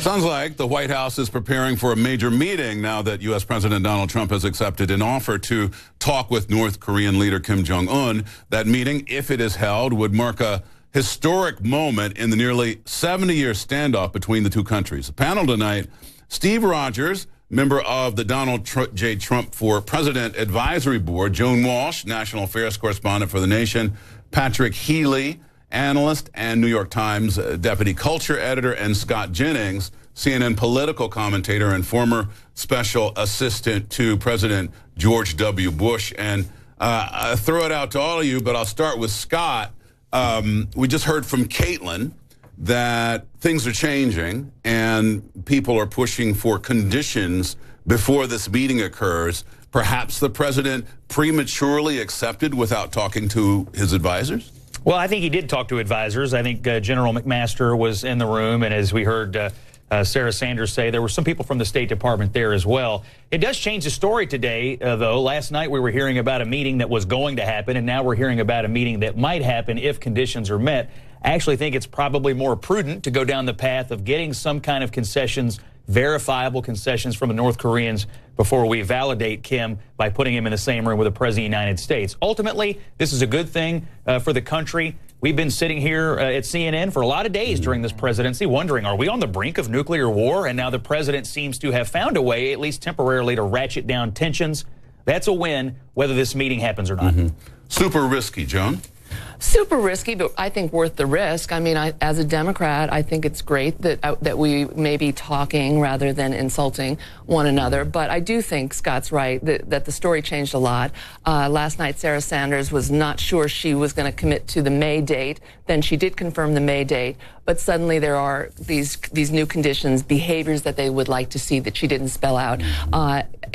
Sounds like the White House is preparing for a major meeting now that U.S. President Donald Trump has accepted an offer to talk with North Korean leader Kim Jong-un. That meeting, if it is held, would mark a historic moment in the nearly 70-year standoff between the two countries. The panel tonight, Steve Rogers, member of the Donald J. Trump for President Advisory Board, Joan Walsh, national affairs correspondent for The Nation, Patrick Healy, analyst and New York Times deputy culture editor, and Scott Jennings, CNN political commentator and former special assistant to President George W. Bush. And I throw it out to all of you, but I'll start with Scott. We just heard from Caitlin that things are changing and people are pushing for conditions before this meeting occurs. Perhaps the president prematurely accepted without talking to his advisors? Well, I think he did talk to advisors. I think General McMaster was in the room, and as we heard Sarah Sanders say, there were some people from the State Department there as well. It does change the story today, though. Last night we were hearing about a meeting that was going to happen, and now we're hearing about a meeting that might happen if conditions are met. I actually think it's probably more prudent to go down the path of getting some kind of concessions, verifiable concessions from the North Koreans before we validate Kim by putting him in the same room with the President of the United States. Ultimately, this is a good thing for the country. We've been sitting here at CNN for a lot of days during this presidency wondering, are we on the brink of nuclear war? And now the president seems to have found a way, at least temporarily, to ratchet down tensions. That's a win, whether this meeting happens or not. Super risky, Joan. Super risky, but I think worth the risk. I mean, as a Democrat, I think it's great that we may be talking rather than insulting one another. But I do think Scott's right that the story changed a lot. Last night, Sarah Sanders was not sure she was going to commit to the May date. Then she did confirm the May date. But suddenly there are these new conditions, behaviors that they would like to see that she didn't spell out.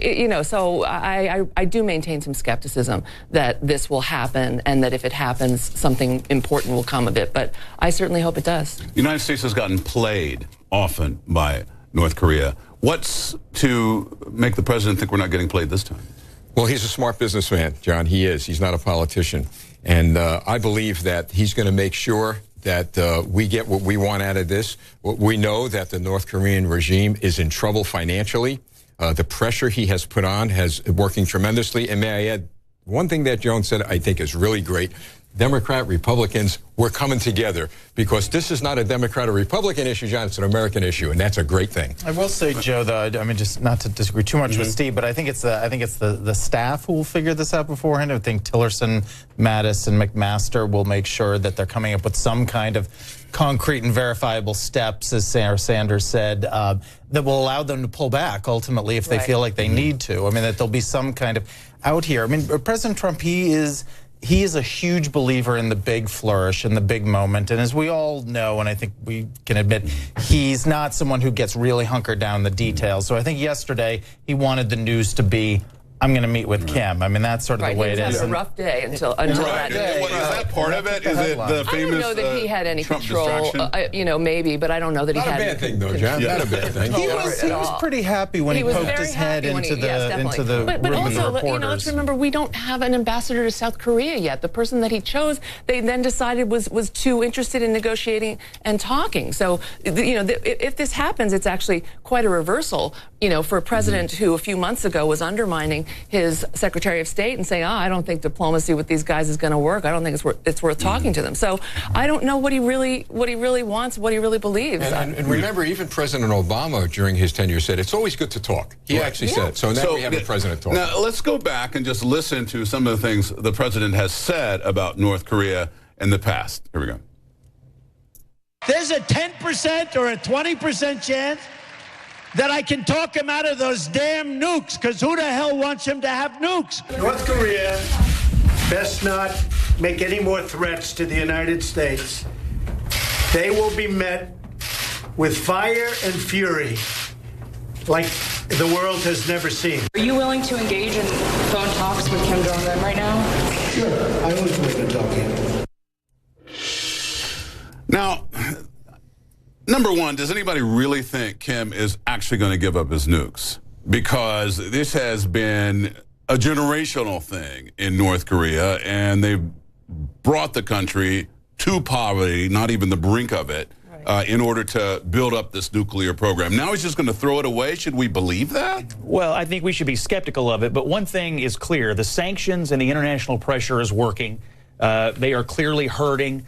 You know, so I do maintain some skepticism that this will happen, and that if it happens, something important will come of it. But I certainly hope it does. The United States has gotten played often by North Korea. What's to make the president think we're not getting played this time? Well, he's a smart businessman, John. He is. He's not a politician. And I believe that he's going to make sure that we get what we want out of this. We know that the North Korean regime is in trouble financially. The pressure he has put on has working tremendously. And may I add, one thing that Joan said I think is really great. Democrat, Republicans, we're coming together because this is not a Democrat or Republican issue, John. It's an American issue, and that's a great thing. I will say, Joe, though, I mean, just not to disagree too much with Steve, but I think it's the staff who will figure this out beforehand. I think Tillerson, Mattis, and McMaster will make sure that they're coming up with some kind of concrete and verifiable steps, as Sarah Sanders said, that will allow them to pull back ultimately if they feel like they need to. I mean, that there'll be some kind of out here. I mean, President Trump, he is a huge believer in the big flourish and the big moment. And as we all know, and I think we can admit, he's not someone who gets really hunkered down in the details. So I think yesterday he wanted the news to be, I'm going to meet with Kim. I mean, that's sort of the way it is. It was a rough day until that day. Is that part of it? Is it the famous I don't know that he had any Trump control. You know, maybe, but I don't know that he had. Not a bad thing, though, John. Not a bad thing. He was pretty happy when he poked his head into the but room also, of the reporters. you know, let's remember, we don't have an ambassador to South Korea yet. The person that he chose, they then decided was too interested in negotiating and talking. So, you know, if this happens, it's actually quite a reversal, you know, for a president who a few months ago was undermining his Secretary of State and saying, I don't think diplomacy with these guys is going to work. I don't think it's worth talking to them. So I don't know what he really wants, what he really believes. And remember, even President Obama during his tenure said it's always good to talk. He actually said. So now we have a president talking. Now let's go back and just listen to some of the things the president has said about North Korea in the past. Here we go. There's a 10% or a 20% chance that I can talk him out of those damn nukes, because who the hell wants him to have nukes? North Korea best not make any more threats to the United States. They will be met with fire and fury like the world has never seen. Are you willing to engage in phone talks with Kim Jong-un right now? Sure, I always willing to talk to him. Now, number one, does anybody really think Kim is actually going to give up his nukes? Because this has been a generational thing in North Korea, and they've brought the country to poverty, not even the brink of it. in order to build up this nuclear program. Now he's just going to throw it away. Should we believe that? Well, I think we should be skeptical of it, but one thing is clear. The sanctions and the international pressure is working. They are clearly hurting.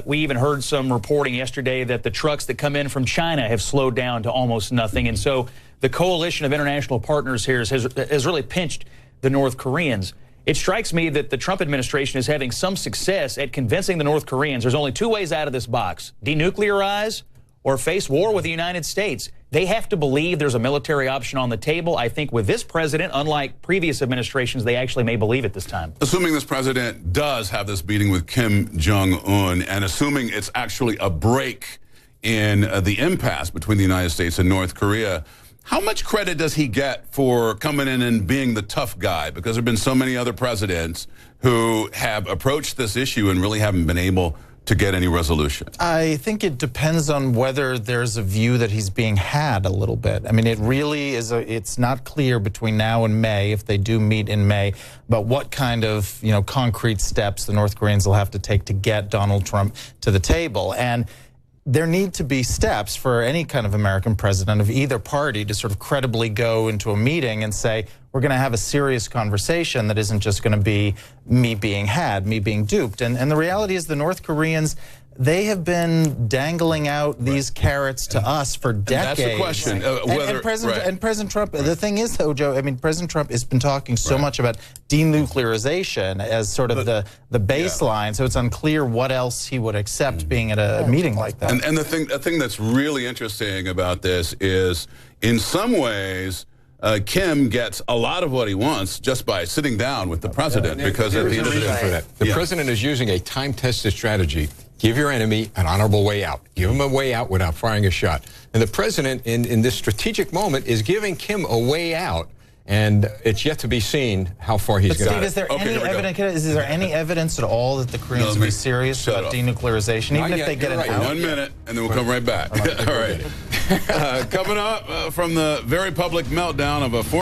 We even heard some reporting yesterday that the trucks that come in from China have slowed down to almost nothing. And so the coalition of international partners here has really pinched the North Koreans. It strikes me that the Trump administration is having some success at convincing the North Koreans there's only two ways out of this box: denuclearize or face war with the United States. They have to believe there's a military option on the table. I think with this president, unlike previous administrations, they actually may believe it this time. Assuming this president does have this meeting with Kim Jong-un, and assuming it's actually a break in the impasse between the United States and North Korea, how much credit does he get for coming in and being the tough guy? Because there have been so many other presidents who have approached this issue and really haven't been able to get any resolution. I think it depends on whether there's a view that he's being had a little bit. I mean, it really is it's not clear between now and May, if they do meet in May, about what kind of, concrete steps the North Koreans will have to take to get Donald Trump to the table. And there need to be steps for any kind of American president of either party to sort of credibly go into a meeting and say, we're going to have a serious conversation that isn't just going to be me being had, me being duped. And the reality is the North Koreans, they have been dangling out these carrots to us for decades. And that's the question. And President Trump, the thing is, though, Joe, I mean, President Trump has been talking so much about denuclearization as sort of the baseline, so it's unclear what else he would accept being at a meeting like that. And the thing that's really interesting about this is, in some ways, Kim gets a lot of what he wants just by sitting down with the president, because at the end of the day, the president is using a time-tested strategy. Give your enemy an honorable way out. Give him a way out without firing a shot. And the president, in this strategic moment, is giving Kim a way out. And it's yet to be seen how far he's going to. Is there any evidence? Is there any evidence at all that the Koreans will be serious about denuclearization, even if they get it out? 1 minute, and then we'll come right back. All right. Coming up from the very public meltdown of a former